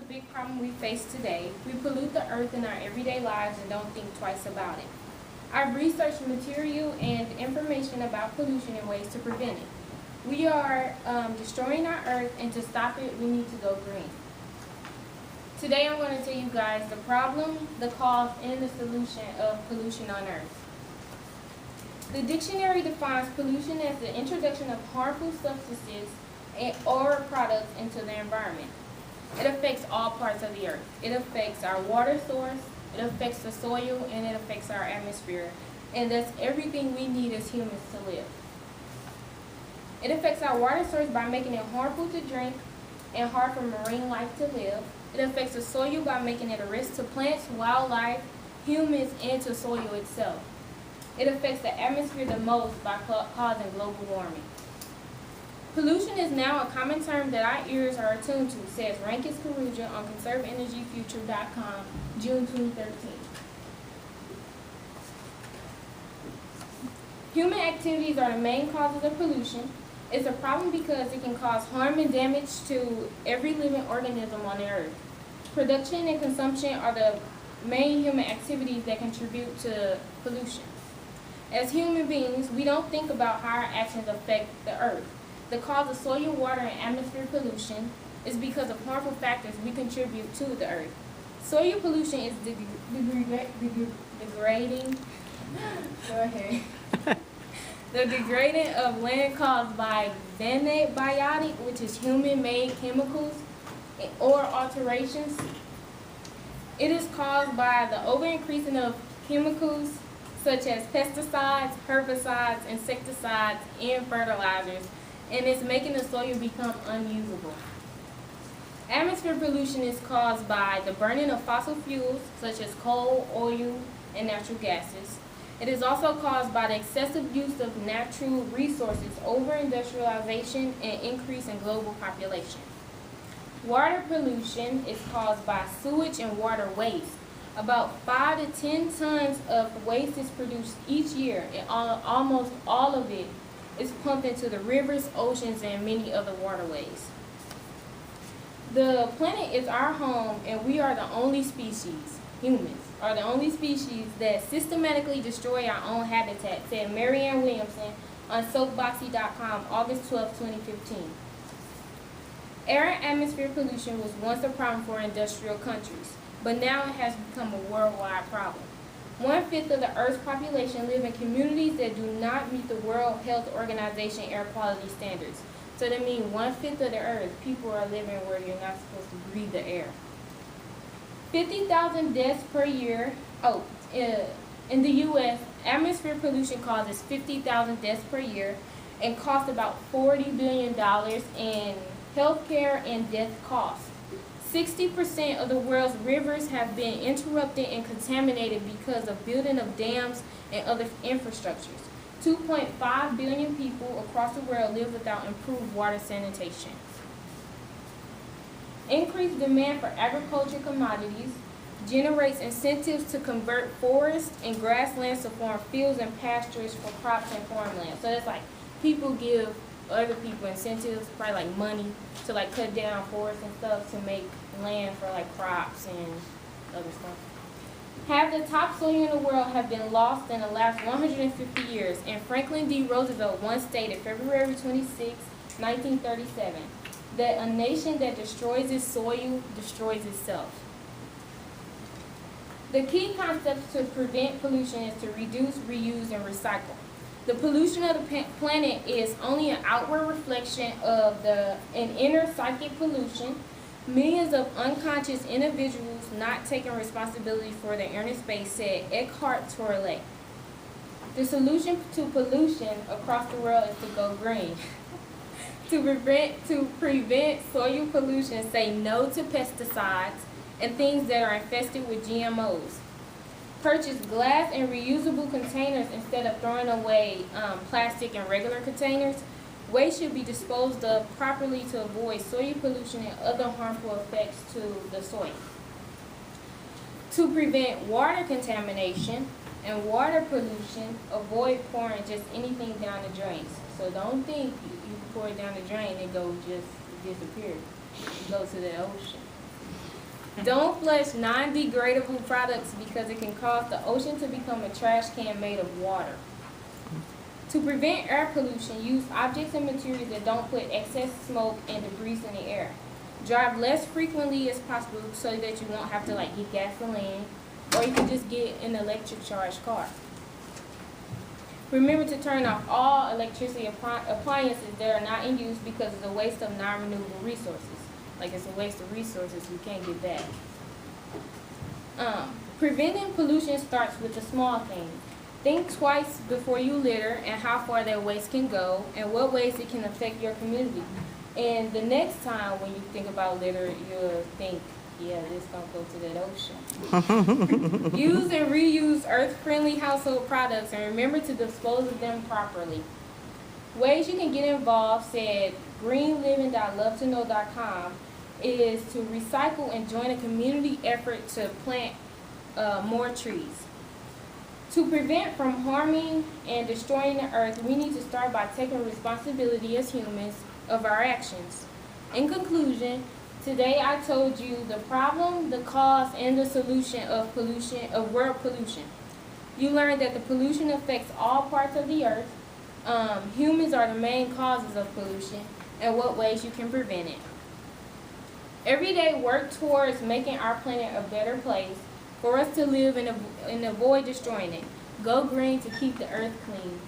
big problem we face today. We pollute the earth in our everyday lives and don't think twice about it. I've researched material and information about pollution and ways to prevent it. We are destroying our earth, and to stop it, we need to go green. Today I'm going to tell you guys the problem, the cause, and the solution of pollution on earth. The dictionary defines pollution as the introduction of harmful substances or products into the environment. It affects all parts of the earth. It affects our water source, it affects the soil, and it affects our atmosphere. And that's everything we need as humans to live. It affects our water source by making it harmful to drink and hard for marine life to live. It affects the soil by making it a risk to plants, wildlife, humans, and to soil itself. It affects the atmosphere the most by causing global warming. Pollution is now a common term that our ears are attuned to, says Rankin Karuja on conserveenergyfuture.com, June 2013. Human activities are the main causes of pollution. It's a problem because it can cause harm and damage to every living organism on the earth. Production and consumption are the main human activities that contribute to pollution. As human beings, we don't think about how our actions affect the earth. The cause of soil, water, and atmosphere pollution is because of harmful factors we contribute to the earth. Soil pollution is degrading. Go ahead. The degrading of land caused by xenobiotic, which is human-made chemicals or alterations. It is caused by the over-increasing of chemicals such as pesticides, herbicides, insecticides, and fertilizers, and it's making the soil become unusable. Atmosphere pollution is caused by the burning of fossil fuels such as coal, oil, and natural gases. It is also caused by the excessive use of natural resources, over-industrialization, and increase in global population. Water pollution is caused by sewage and water waste. About 5 to 10 tons of waste is produced each year, and almost all of it is pumped into the rivers, oceans, and many other waterways. The planet is our home, and we are the only species, humans, are the only species that systematically destroy our own habitat, said Marianne Williamson on soapboxy.com, August 12, 2015. Air and atmosphere pollution was once a problem for industrial countries, but now it has become a worldwide problem. 1/5 of the Earth's population live in communities that do not meet the World Health Organization air quality standards. So that means 1/5 of the Earth, people are living where you're not supposed to breathe the air. 50,000 deaths per year. In the U.S., atmosphere pollution causes 50,000 deaths per year and costs about $40 billion in healthcare and death costs. 60% of the world's rivers have been interrupted and contaminated because of building of dams and other infrastructures. 2.5 billion people across the world live without improved water sanitation. Increased demand for agriculture commodities generates incentives to convert forests and grasslands to form fields and pastures for crops and farmland. So it's like people give other people incentives, probably like money, to like cut down forests and stuff to make land for like crops and other stuff. Half the topsoil in the world have been lost in the last 150 years, and Franklin D. Roosevelt once stated, February 26, 1937, that a nation that destroys its soil destroys itself. The key concepts to prevent pollution is to reduce, reuse, and recycle. The pollution of the planet is only an outward reflection of an inner psychic pollution. Millions of unconscious individuals not taking responsibility for their inner space, said Eckhart Tolle. The solution to pollution across the world is to go green. To prevent soil pollution, say no to pesticides and things that are infested with GMOs. Purchase glass and reusable containers instead of throwing away plastic and regular containers. Waste should be disposed of properly to avoid soil pollution and other harmful effects to the soil. To prevent water contamination and water pollution, avoid pouring just anything down the drains. So don't think you pour it down the drain and go just disappear. Go to the ocean. Don't flush non-degradable products because it can cause the ocean to become a trash can made of water. To prevent air pollution, use objects and materials that don't put excess smoke and debris in the air. Drive less frequently as possible so that you won't have to get gasoline, or you can just get an electric charged car. Remember to turn off all electricity appliances that are not in use because it's a waste of non-renewable resources. It's a waste of resources you can't get back. Preventing pollution starts with the small things. Think twice before you litter and how far that waste can go and what ways it can affect your community. And the next time when you think about litter, you'll think, yeah, this gonna go to that ocean. Use and reuse earth-friendly household products and remember to dispose of them properly. Ways you can get involved, said greenliving.lovetoknow.com, is to recycle and join a community effort to plant more trees. To prevent from harming and destroying the earth, we need to start by taking responsibility as humans of our actions. In conclusion, today I told you the problem, the cause, and the solution of world pollution. You learned that the pollution affects all parts of the earth. Humans are the main causes of pollution and what ways you can prevent it. Every day work towards making our planet a better place for us to live and avoid destroying it. Go green to keep the earth clean.